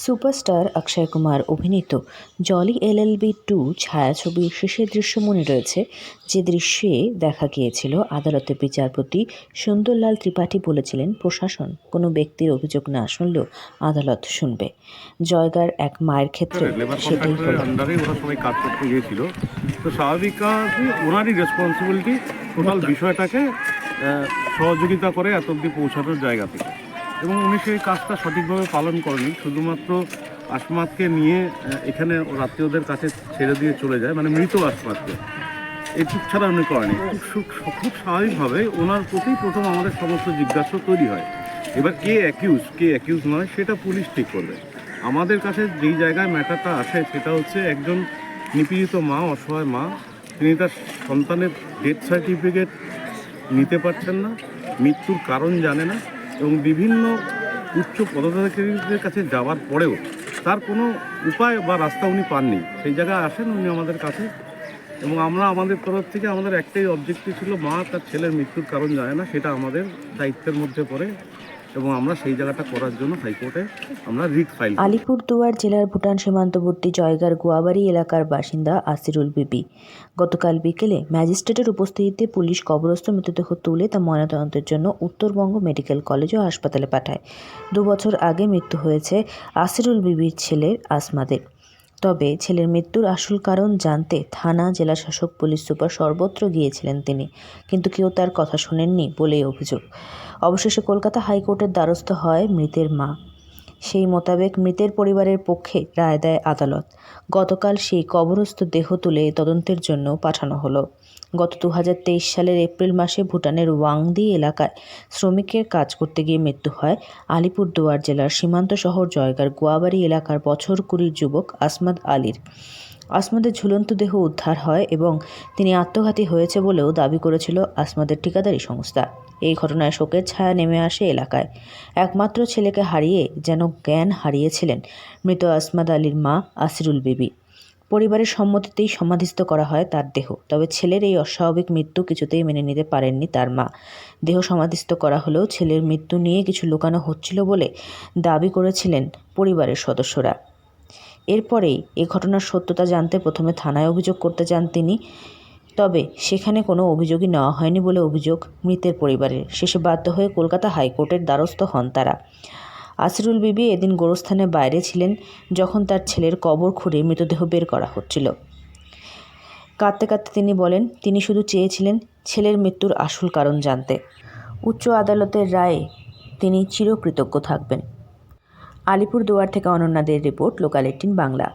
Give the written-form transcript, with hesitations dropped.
Superstar Akshay Kumar অভিনীত Jolly LLB 2 ছায়াছবির শেষের দৃশ্য মনে রয়েছে, যে দৃশ্যে দেখা গিয়েছিল আদালতে বিচারপতি সুন্দরলাল ত্রিপাঠী বলেছিলেন প্রশাসন কোনো ব্যক্তির অভিযোগ না শুনলেও আদালত শুনবে। জয়গার এক মায়ের ক্ষেত্রে সেটাই হলো। ওরা সবাই কাজ করতে গিয়েছিল, তো স্বাভাবিকভাবে ওনারই রেসপন্সিবিলিটি টোটাল বিষয়টাকে সহযোগিতা করে এত অব্দি পৌঁছানোর জায়গা থেকে, এবং উনি সেই কাজটা সঠিকভাবে পালন করেনি। শুধুমাত্র আসমাতকে নিয়ে এখানে রাত্রে ওদের কাছে ছেড়ে দিয়ে চলে যায়, মানে মৃত আসমাতকে, এইটুক ছাড়া উনি করেনি। খুব স্বাভাবিকভাবে ওনার প্রতি প্রথম আমাদের সমস্ত জিজ্ঞাসা তৈরি হয়। এবার কে অ্যাকিউজ নয় সেটা পুলিশ ঠিক করবে। আমাদের কাছে যেই জায়গায় ম্যাটারটা আসে সেটা হচ্ছে একজন নিপীড়িত মা, অসহায় মা, তিনি তার সন্তানের ডেথ সার্টিফিকেট নিতে পারছেন না, মৃত্যুর কারণ জানে না, এবং বিভিন্ন উচ্চ পদাধিকারীদের কাছে যাওয়ার পরেও তার কোনো উপায় বা রাস্তা উনি পাননি। সেই জায়গায় আসেন উনি আমাদের কাছে, এবং আমরা আমাদের তরফ থেকে আমাদের একটাই অবজেক্টিভ ছিল, মা তার ছেলের মৃত্যুর কারণ জানে না, সেটা আমাদের দায়িত্বের মধ্যে পড়ে, এবং আমরা সেই জায়গাটা করার জন্য হাইকোর্টে আমরা রিট ফাইল। আলিপুরদুয়ার জেলার ভুটান সীমান্তবর্তী জয়গার গোয়াবাড়ি এলাকার বাসিন্দা আসিরুল বিবি গতকাল বিকেলে ম্যাজিস্ট্রেটের উপস্থিতিতে পুলিশ কবরস্থ মৃতদেহ তুলে তা ময়নাতদন্তের জন্য উত্তরবঙ্গ মেডিকেল কলেজ ও হাসপাতালে পাঠায়। 2 বছর আগে মৃত্যু হয়েছে আসিরুল বিবির ছেলের আসমাদের। তবে ছেলের মৃত্যুর আসল কারণ জানতে থানা, জেলাশাসক, পুলিশ সুপার সর্বত্র গিয়েছিলেন তিনি, কিন্তু কেউ তার কথা শোনেননি বলেই অভিযোগ। অবশেষে কলকাতা হাইকোর্টের দ্বারস্থ হয় মৃতের মা। সেই মোতাবেক মৃতের পরিবারের পক্ষে রায় দেয় আদালত। গতকাল সেই কবরস্থ দেহ তুলে তদন্তের জন্য পাঠানো হলো। গত 2023 সালের এপ্রিল মাসে ভুটানের ওয়াংদি এলাকায় শ্রমিকের কাজ করতে গিয়ে মৃত্যু হয় আলিপুরদুয়ার জেলার সীমান্ত শহর জয়গার গোয়াবাড়ি এলাকার বছর 20 যুবক আসমাদ আলীর। আসমাদের ঝুলন্ত দেহ উদ্ধার হয় এবং তিনি আত্মঘাতী হয়েছে বলেও দাবি করেছিল আসমাদের ঠিকাদারি সংস্থা। এই ঘটনায় শোকের ছায়া নেমে আসে এলাকায়। একমাত্র ছেলেকে হারিয়ে যেন জ্ঞান হারিয়েছিলেন মৃত আসমাদ আলীর মা আসিরুল বিবি। পরিবারের সম্মতিতেই সমাধিস্থ করা হয় তার দেহ। তবে ছেলের এই অস্বাভাবিক মৃত্যু কিছুতেই মেনে নিতে পারেননি তার মা। দেহ সমাধিস্থ করা হলেও ছেলের মৃত্যু নিয়ে কিছু লুকানো হচ্ছিল বলে দাবি করেছিলেন পরিবারের সদস্যরা। এরপরেই এ ঘটনার সত্যতা জানতে প্রথমে থানায় অভিযোগ করতে যান তিনি, তবে সেখানে কোনো অভিযোগই নেওয়া হয়নি বলে অভিযোগ মৃতের পরিবারের। শেষে বাধ্য হয়ে কলকাতা হাইকোর্টের দ্বারস্থ হন তারা। আসিরুল বিবি এদিন গোরস্থানের বাইরে ছিলেন যখন তার ছেলের কবর খুঁড়ে মৃতদেহ বের করা হচ্ছিল। কাঁদতে কাঁদতে তিনি বলেন, তিনি শুধু চেয়েছিলেন ছেলের মৃত্যুর আসল কারণ জানতে। উচ্চ আদালতের রায়ে তিনি চিরকৃতজ্ঞ থাকবেন। আলিপুরদুয়ার থেকে অনন্যাদের রিপোর্ট, লোকাল 18 বাংলা।